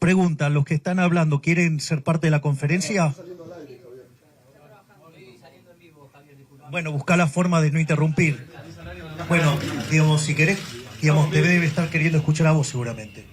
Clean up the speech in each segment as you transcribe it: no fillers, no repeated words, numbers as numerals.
Pregunta, ¿los que están hablando quieren ser parte de la conferencia? Bueno, busca la forma de no interrumpir. Bueno, digamos, si querés, digamos, te debe estar queriendo escuchar a vos seguramente.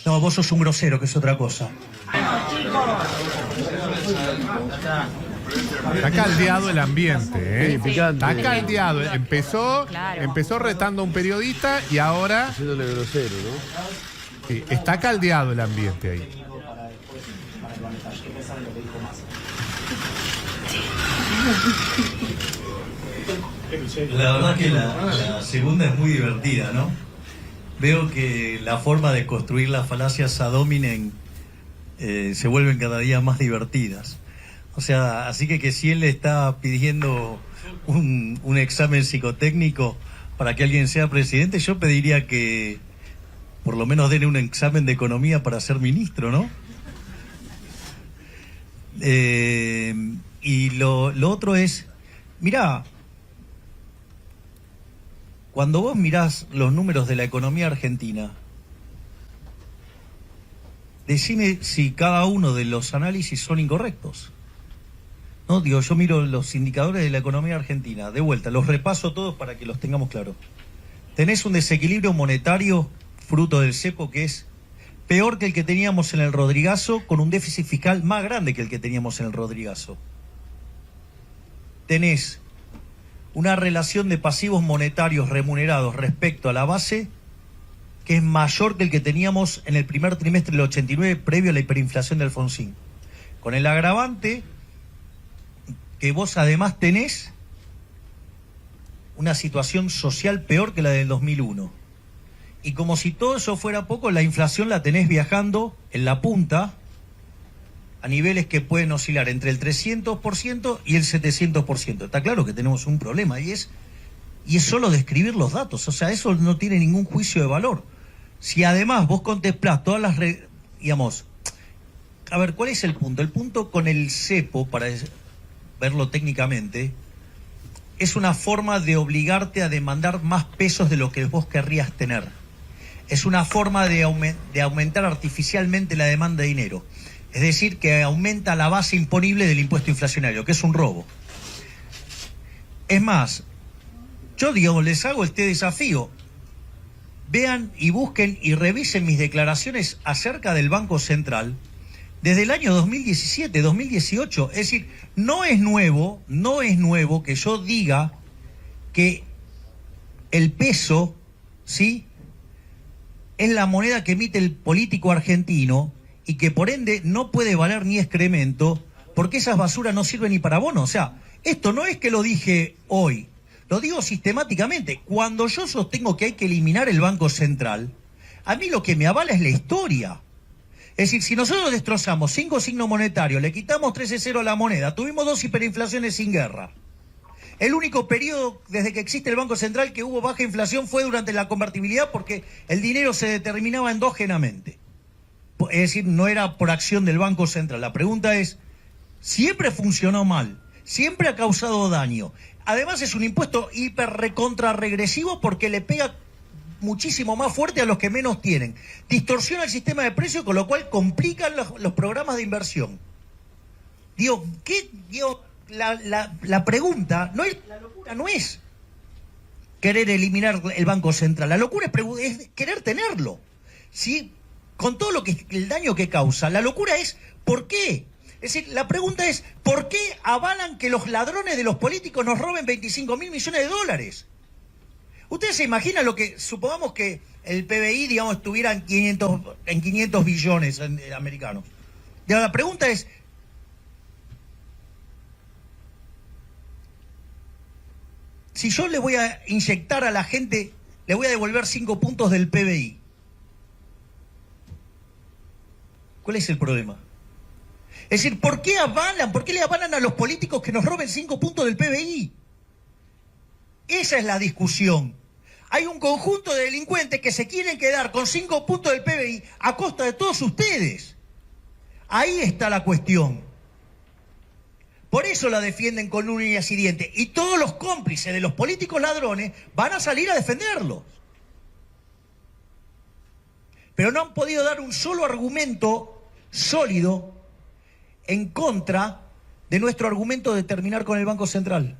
No, vos sos un grosero, que es otra cosa. Está caldeado el ambiente, ¿eh? Sí, picante. Está caldeado. Empezó retando a un periodista y ahora... Haciéndole grosero, ¿no? Sí, está caldeado el ambiente ahí. La verdad que la segunda es muy divertida, ¿no? Veo que la forma de construir las falacias ad hominem se vuelven cada día más divertidas. O sea, así que si él le está pidiendo un examen psicotécnico para que alguien sea presidente, yo pediría que por lo menos den un examen de economía para ser ministro, ¿no? Y lo otro es, mirá, cuando vos mirás los números de la economía argentina, decime si cada uno de los análisis son incorrectos. No, digo, yo miro los indicadores de la economía argentina, de vuelta, los repaso todos para que los tengamos claros. Tenés un desequilibrio monetario fruto del cepo que es peor que el que teníamos en el Rodrigazo, con un déficit fiscal más grande que el que teníamos en el Rodrigazo. Tenés una relación de pasivos monetarios remunerados respecto a la base que es mayor que el que teníamos en el primer trimestre del 89 previo a la hiperinflación de Alfonsín. Con el agravante que vos además tenés una situación social peor que la del 2001. Y como si todo eso fuera poco, la inflación la tenés viajando en la punta a niveles que pueden oscilar entre el 300% y el 700%. Está claro que tenemos un problema y es solo describir los datos. O sea, eso no tiene ningún juicio de valor. Si además vos contemplás todas las... digamos, a ver, ¿cuál es el punto? El punto con el cepo, para verlo técnicamente, es una forma de obligarte a demandar más pesos de lo que vos querrías tener. Es una forma de aumentar artificialmente la demanda de dinero. Es decir, que aumenta la base imponible del impuesto inflacionario, que es un robo. Es más, yo digamos, les hago este desafío. Vean y busquen y revisen mis declaraciones acerca del Banco Central desde el año 2017, 2018. Es decir, no es nuevo que yo diga que el peso, ¿sí?, es la moneda que emite el político argentino y que por ende no puede valer ni excremento porque esas basuras no sirven ni para bono. O sea, esto no es que lo dije hoy, lo digo sistemáticamente. Cuando yo sostengo que hay que eliminar el Banco Central, a mí lo que me avala es la historia. Es decir, si nosotros destrozamos 5 signos monetarios, le quitamos 13-0 a la moneda, tuvimos 2 hiperinflaciones sin guerra. El único periodo desde que existe el Banco Central que hubo baja inflación fue durante la convertibilidad porque el dinero se determinaba endógenamente. Es decir, no era por acción del Banco Central. La pregunta es, ¿siempre funcionó mal? ¿Siempre ha causado daño? Además es un impuesto hiper recontra regresivo porque le pega muchísimo más fuerte a los que menos tienen. Distorsiona el sistema de precios, con lo cual complican los programas de inversión. Digo, la pregunta, la locura no es querer eliminar el Banco Central, la locura es querer tenerlo, ¿sí? Con todo el daño que causa. La locura es ¿por qué? Es decir, la pregunta es ¿por qué avalan que los ladrones de los políticos nos roben 25.000 millones de dólares? ¿Ustedes se imaginan lo que, supongamos que el PBI, digamos, estuviera en 500 billones americanos? La pregunta es, si yo le voy a inyectar a la gente, le voy a devolver 5 puntos del PBI, ¿cuál es el problema? Es decir, ¿por qué le avalan a los políticos que nos roben 5 puntos del PBI? Esa es la discusión. Hay un conjunto de delincuentes que se quieren quedar con 5 puntos del PBI a costa de todos ustedes. Ahí está la cuestión. Por eso la defienden con uñas y dientes. Y todos los cómplices de los políticos ladrones van a salir a defenderlos. pero no han podido dar un solo argumento sólido en contra de nuestro argumento de terminar con el Banco Central.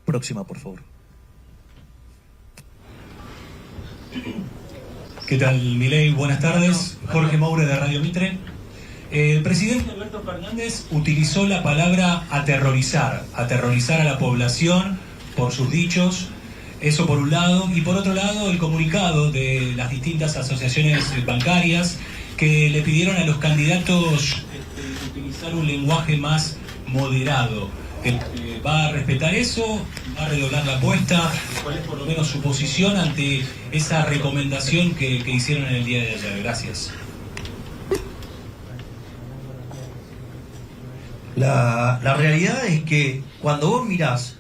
Próxima, por favor. ¿Qué tal, Milei? Buenas tardes. Jorge Moure, de Radio Mitre. El presidente Alberto Fernández utilizó la palabra aterrorizar a la población por sus dichos, eso por un lado, y por otro lado el comunicado de las distintas asociaciones bancarias que le pidieron a los candidatos utilizar un lenguaje más moderado. ¿Va a respetar eso? ¿Va a redoblar la apuesta? ¿Cuál es por lo menos su posición ante esa recomendación que hicieron en el día de ayer? Gracias. La realidad es que cuando vos mirás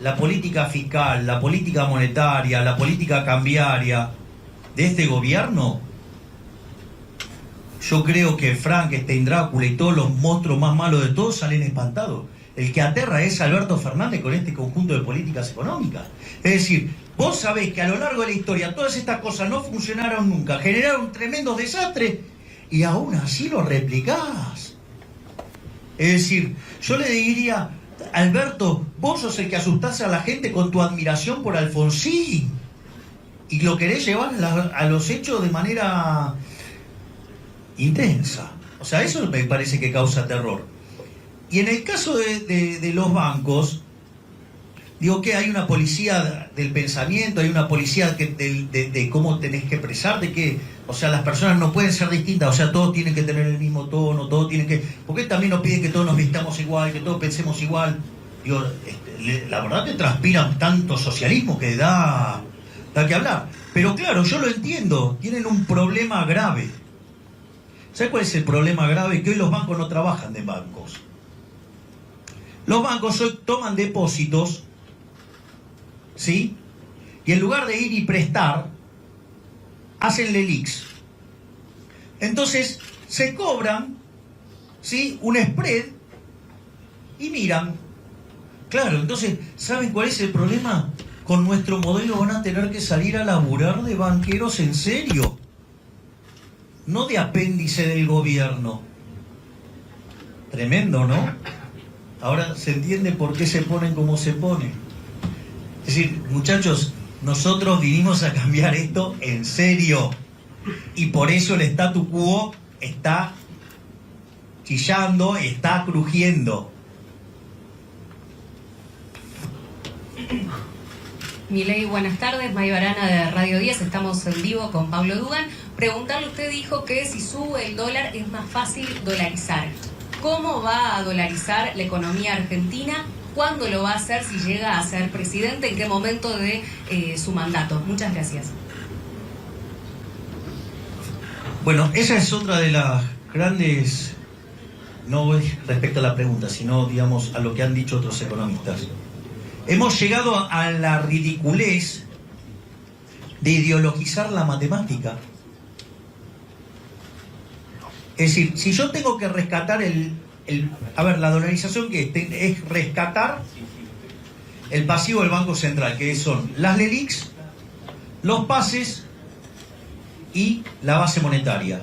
la política fiscal, la política monetaria, la política cambiaria de este gobierno, yo creo que Frankenstein, Drácula y todos los monstruos más malos de todos salen espantados. El que aterra es Alberto Fernández con este conjunto de políticas económicas. Es decir, vos sabés que a lo largo de la historia todas estas cosas no funcionaron nunca, generaron tremendos desastres y aún así lo replicás. Es decir, yo le diría, Alberto, vos sos el que asustás a la gente con tu admiración por Alfonsín y lo querés llevar a los hechos de manera intensa. O sea, eso me parece que causa terror. Y en el caso de los bancos, digo que hay una policía del pensamiento, hay una policía de cómo tenés que expresarte, que, o sea, las personas no pueden ser distintas, o sea, todos tienen que tener el mismo tono, todos tienen que... Porque él también nos pide que todos nos vistamos igual, que todos pensemos igual. Digo, la verdad que transpiran tanto socialismo que da que hablar. Pero claro, yo lo entiendo, tienen un problema grave. ¿Sabes cuál es el problema grave? Que hoy los bancos no trabajan de bancos. Los bancos hoy toman depósitos, ¿sí? Y en lugar de ir y prestar, hacen LELIQs. Entonces, se cobran, ¿sí?, un spread y miran. Claro, entonces, ¿saben cuál es el problema? Con nuestro modelo van a tener que salir a laburar de banqueros en serio. No de apéndice del gobierno. Tremendo, ¿no? Ahora se entiende por qué se ponen como se ponen. Es decir, muchachos, nosotros vinimos a cambiar esto en serio. Y por eso el statu quo está chillando, está crujiendo. Milei, buenas tardes. May Barana de Radio 10. Estamos en vivo con Pablo Dugan. Preguntarle, usted dijo que si sube el dólar es más fácil dolarizar. ¿Cómo va a dolarizar la economía argentina? ¿Cuándo lo va a hacer si llega a ser presidente? ¿En qué momento de su mandato? Muchas gracias. Bueno, esa es otra de las grandes, no respecto a la pregunta, sino, digamos, a lo que han dicho otros economistas. Hemos llegado a la ridiculez de ideologizar la matemática. Es decir, si yo tengo que rescatar la dolarización que es rescatar el pasivo del Banco Central, que son las LELIQs, los pases y la base monetaria.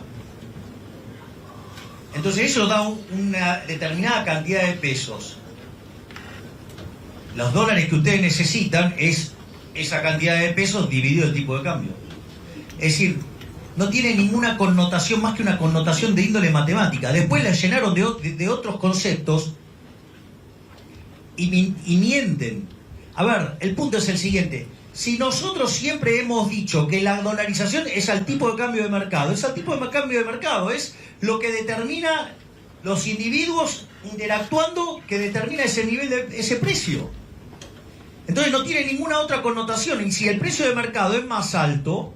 Entonces eso da una determinada cantidad de pesos. Los dólares que ustedes necesitan es esa cantidad de pesos dividido el tipo de cambio. Es decir, no tiene ninguna connotación más que una connotación de índole matemática. Después la llenaron de otros conceptos y mienten. A ver, el punto es el siguiente. Si nosotros siempre hemos dicho que la dolarización es al tipo de cambio de mercado, es al tipo de cambio de mercado, es lo que determina los individuos interactuando, que determina ese nivel de ese precio. Entonces no tiene ninguna otra connotación. Y si el precio de mercado es más alto,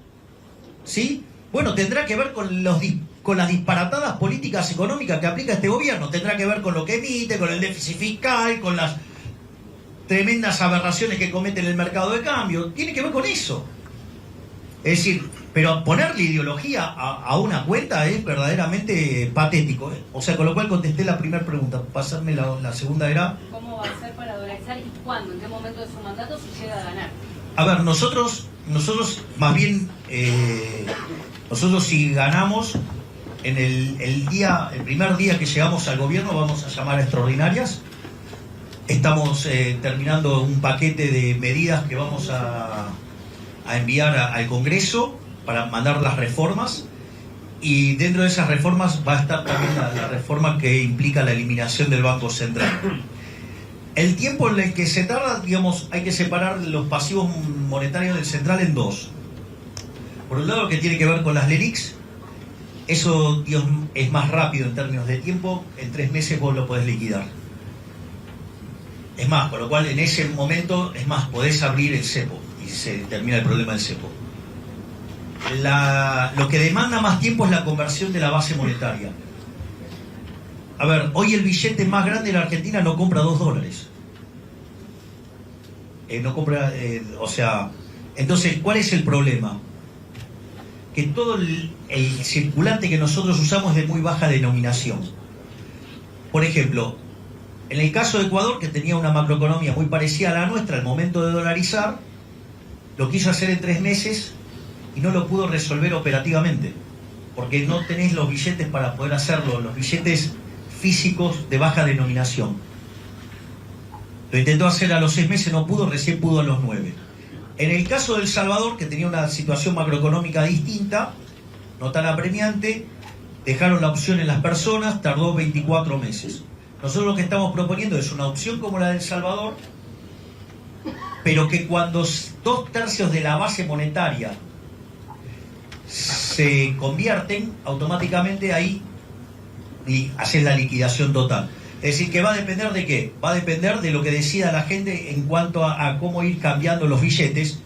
¿sí?, bueno, tendrá que ver con las disparatadas políticas económicas que aplica este gobierno. Tendrá que ver con lo que emite, con el déficit fiscal, con las tremendas aberraciones que comete en el mercado de cambio. Tiene que ver con eso. Es decir, pero ponerle ideología a una cuenta es verdaderamente patético. O sea, con lo cual contesté la primera pregunta. Pasarme la segunda era... ¿Cómo va a ser para dolarizar y cuándo? ¿En qué momento de su mandato si llega a ganar? A ver, nosotros más bien nosotros si ganamos, en el primer día que llegamos al gobierno vamos a llamar a extraordinarias. Estamos terminando un paquete de medidas que vamos a enviar al Congreso para mandar las reformas, y dentro de esas reformas va a estar también la reforma que implica la eliminación del Banco Central. El tiempo en el que se tarda, digamos, hay que separar los pasivos monetarios del central en dos. Por un lado, lo que tiene que ver con las LELIQs, eso, digamos, es más rápido en términos de tiempo, en 3 meses vos lo podés liquidar. Es más, con lo cual en ese momento, es más, podés abrir el cepo y se termina el problema del cepo. Lo que demanda más tiempo es la conversión de la base monetaria. A ver, hoy el billete más grande de la Argentina no compra $2. No compra, o sea, entonces, ¿cuál es el problema? Que todo el circulante que nosotros usamos es de muy baja denominación. Por ejemplo, en el caso de Ecuador, que tenía una macroeconomía muy parecida a la nuestra, al momento de dolarizar, lo quiso hacer en 3 meses y no lo pudo resolver operativamente, porque no tenés los billetes para poder hacerlo, los billetes físicos de baja denominación. Lo intentó hacer a los 6 meses, no pudo, recién pudo a los 9. En el caso de El Salvador, que tenía una situación macroeconómica distinta, no tan apremiante, dejaron la opción en las personas, tardó 24 meses. Nosotros lo que estamos proponiendo es una opción como la de El Salvador, pero que cuando 2/3 de la base monetaria se convierten, automáticamente ahí y haces la liquidación total. Es decir, que va a depender de qué, va a depender de lo que decida la gente en cuanto a cómo ir cambiando los billetes.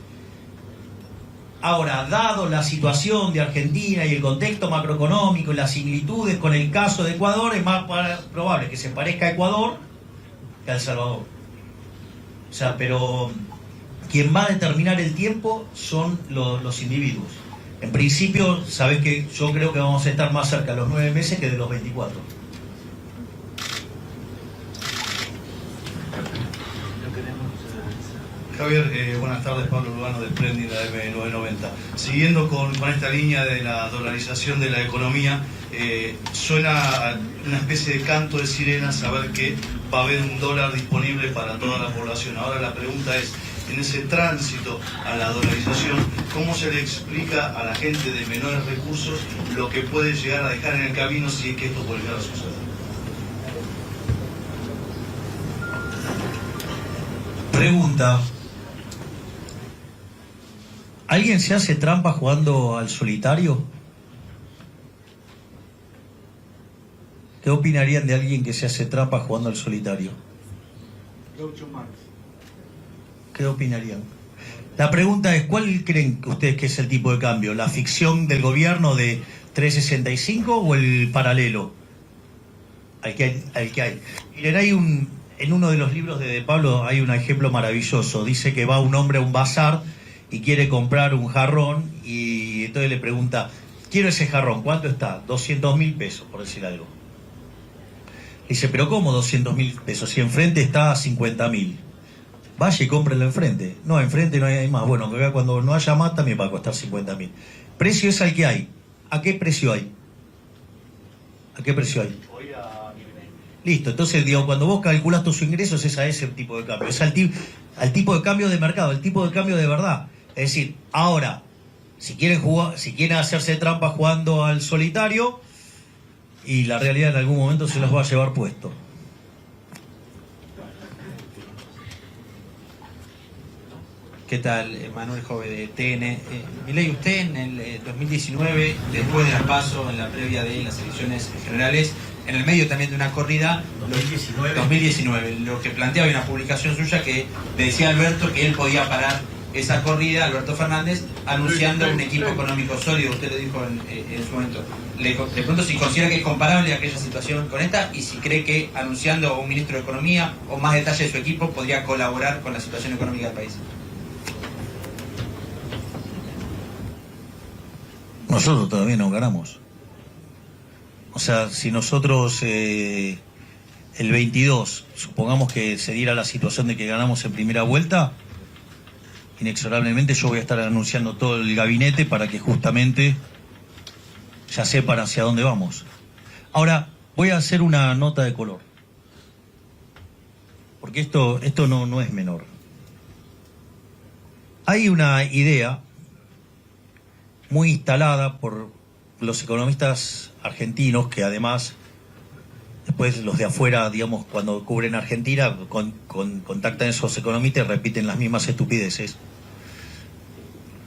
Ahora, dado la situación de Argentina y el contexto macroeconómico y las similitudes con el caso de Ecuador, es más probable que se parezca a Ecuador que a El Salvador. O sea, pero quien va a determinar el tiempo son los individuos. En principio, sabés que yo creo que vamos a estar más cerca de los 9 meses que de los 24. Javier, buenas tardes, Pablo Urbano del Prendi, la M990. Siguiendo con esta línea de la dolarización de la economía, suena una especie de canto de sirena saber que va a haber un dólar disponible para toda la población. Ahora la pregunta es, en ese tránsito a la dolarización, ¿cómo se le explica a la gente de menores recursos lo que puede llegar a dejar en el camino si es que esto puede llegar a suceder? Pregunta. ¿Alguien se hace trampa jugando al solitario? ¿Qué opinarían de alguien que se hace trampa jugando al solitario? ¿Qué opinarían? La pregunta es, ¿cuál creen ustedes que es el tipo de cambio? ¿La ficción del gobierno de 3.65 o el paralelo al que hay? Miren, en uno de los libros de Pablo hay un ejemplo maravilloso. Dice que va un hombre a un bazar y quiere comprar un jarrón, y entonces le pregunta, quiero ese jarrón, ¿cuánto está? 200.000 pesos, por decir algo. Dice, pero ¿cómo 200.000 pesos? Si enfrente está a 50.000. Vaya y cómprelo enfrente. No, enfrente no hay más. Bueno, acá cuando no haya más también va a costar 50.000. Precio es al que hay. ¿A qué precio hay? ¿A qué precio hay? Listo, entonces digo, cuando vos calculás tus ingresos es a ese tipo de cambio, es al tipo de cambio de mercado, el tipo de cambio de verdad. Es decir, ahora, si quieren hacerse trampa jugando al solitario, y la realidad en algún momento se los va a llevar puesto. ¿Qué tal? Manuel Jove de TN. Milei, usted en el 2019, después de las PASO, en la previa de las elecciones generales, en el medio también de una corrida, 2019, lo que planteaba en una publicación suya que le decía a Alberto que él podía parar esa corrida, Alberto Fernández, anunciando un equipo económico sólido, usted lo dijo en su momento. Le pregunto si considera que es comparable aquella situación con esta y si cree que anunciando a un ministro de Economía o más detalle de su equipo podría colaborar con la situación económica del país. Nosotros todavía no ganamos. O sea, si nosotros el 22, supongamos que se diera la situación de que ganamos en primera vuelta, inexorablemente yo voy a estar anunciando todo el gabinete para que justamente ya sepan hacia dónde vamos. Ahora, voy a hacer una nota de color, porque esto no es menor. Hay una idea muy instalada por los economistas argentinos, que además, después los de afuera, digamos, cuando cubren Argentina, contactan a esos economistas y repiten las mismas estupideces.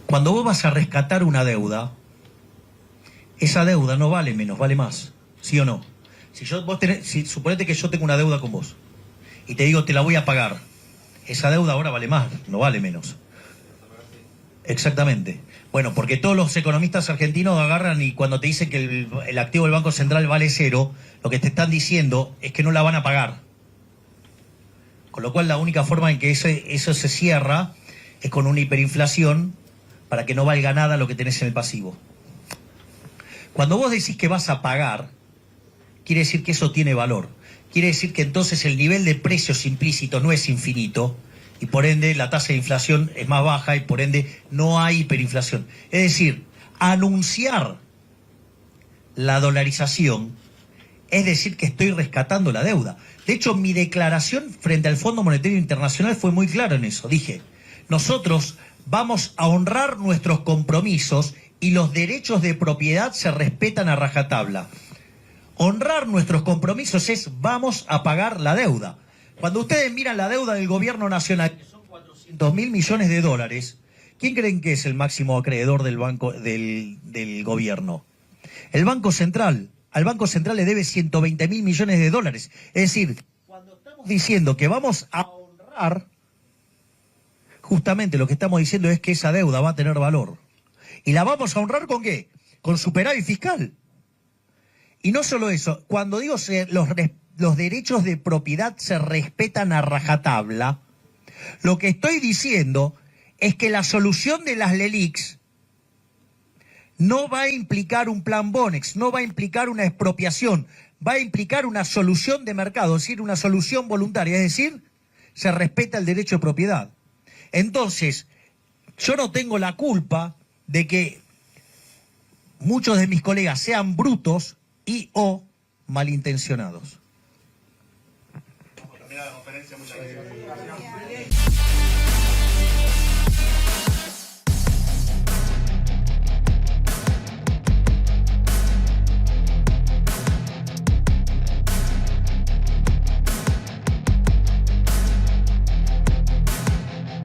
Cuando vos vas a rescatar una deuda, esa deuda no vale menos, vale más, ¿sí o no? Suponete que yo tengo una deuda con vos y te digo, te la voy a pagar. Esa deuda ahora vale más, no vale menos. Exactamente. Bueno, porque todos los economistas argentinos agarran y cuando te dicen que el activo del Banco Central vale 0, lo que te están diciendo es que no la van a pagar. Con lo cual la única forma en que eso se cierra es con una hiperinflación para que no valga nada lo que tenés en el pasivo. Cuando vos decís que vas a pagar, quiere decir que eso tiene valor. Quiere decir que entonces el nivel de precios implícitos no es infinito, y por ende la tasa de inflación es más baja y por ende no hay hiperinflación. Es decir, anunciar la dolarización es decir que estoy rescatando la deuda. De hecho, mi declaración frente al Fondo Monetario Internacional fue muy clara en eso. Dije, nosotros vamos a honrar nuestros compromisos y los derechos de propiedad se respetan a rajatabla. Honrar nuestros compromisos es vamos a pagar la deuda. Cuando ustedes miran la deuda del gobierno nacional, que son 400.000 millones de dólares, ¿quién creen que es el máximo acreedor del banco del gobierno? El Banco Central. Al Banco Central le debe 120.000 millones de dólares. Es decir, cuando estamos diciendo que vamos a honrar, justamente lo que estamos diciendo es que esa deuda va a tener valor. ¿Y la vamos a honrar con qué? Con superávit fiscal. Y no solo eso, cuando digo los derechos de propiedad se respetan a rajatabla, lo que estoy diciendo es que la solución de las LELIQs no va a implicar un plan Bonex, no va a implicar una expropiación, va a implicar una solución de mercado, es decir, una solución voluntaria, es decir, se respeta el derecho de propiedad. Entonces, yo no tengo la culpa de que muchos de mis colegas sean brutos y o malintencionados. Vamos a terminar la conferencia, muchas gracias.